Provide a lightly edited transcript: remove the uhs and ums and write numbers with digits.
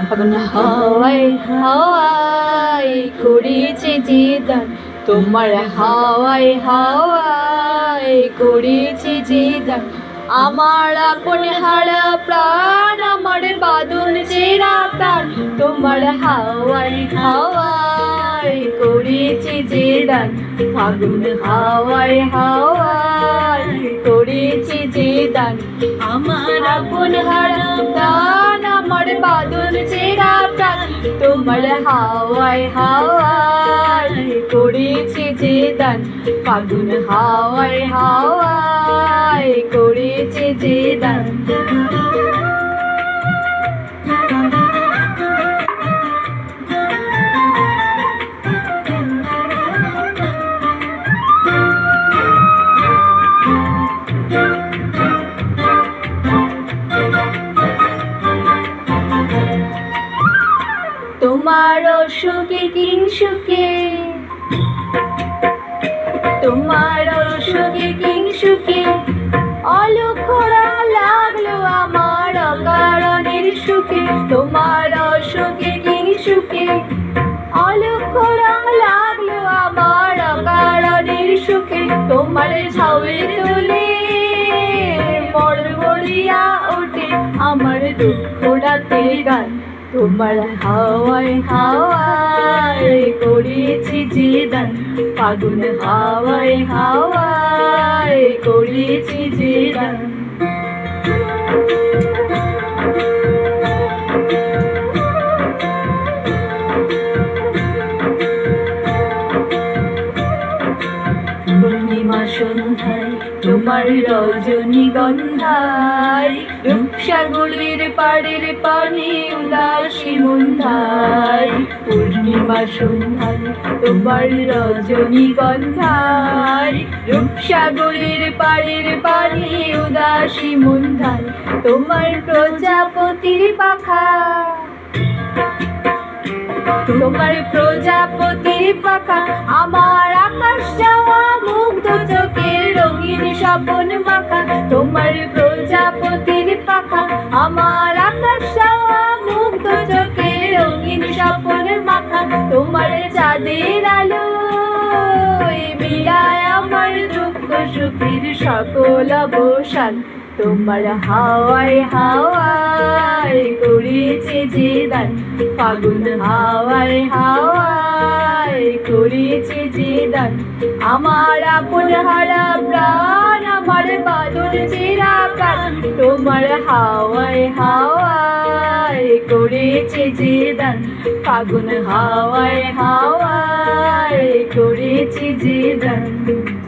ফাগুন হাওয়ায় হাওয়ায় করেছে যে দান, তোমার হাওয়ায় হাওয়ায় করেছে যে দান। আমার আপন হারা প্রাণ, আমার বাদল চেরা প্রাণ, তোমার হাওয়ায় হাওয়ায় করেছে যে দান। ফাগুন হাওয়ায় হাওয়ায় করেছে যে দান। আমার আপন হারা প্রাণ, আমার বাদল চেরা প্রাণ, তোমার হাওয়ায় হাওয়ায় করেছে যে দান। ফাগুন হাওয়ায় হাওয়ায় করেছে যে দান। তোমার সুখে কিংসুকে, তোমার সুখে কিংসুকে অলক্ষরা লাগলো আমার অকারণের সুখে। তোমার সুখে কিংসুকে অলক্ষরা লাগলো আমার অকারণের সুখে। তোমার ছাউয়ে তুলে বড়বড়িয়া ওঠে আমার দুঃখ রাতের গান। তোমার হাওয়ায় হাওয়ায় করেছি যে দান। ফাগুন হাওয়ায় হাওয়ায় করেছি যে দান। পূর্ণিমা সন্ধ্যায় তোমার রজনীগন্ধায়, রূপসাগরের পাড়ের পানি উদাসী মন্ধায়। পূর্ণিমা সন্ধ্যায় তোমার রজনীগন্ধায়, রূপসাগরের পাড়ের পানি উদাসী মন্ধায়। তোমার প্রজাপতির পাখা, তোমার প্রজাপতির পাখা আমার আকাশ যাওয়া মুগ্ধ চোখের রঙিন স্বপন মাখা। তোমার প্রজাপতির পাখা আমার আকাশ যাওয়া মুগ্ধ চোখের রঙিন স্বপন মাখা। তোমার চাঁদের আলো মিলায় আমার দুঃখ সুখের সকল অবসান। তোমার হাওয়ায় হাওয়ায় করেছে যে দান। ফাগুন হাওয়ায় হাওয়ায় করেছে যে দান। আমার আপন হারা প্রাণ, আমার বাদল চেরা প্রাণ, তোমার হাওয়ায় হাওয়ায় করেছে যে দান। ফাগুন হাওয়ায় হাওয়ায় করেছে যে দান।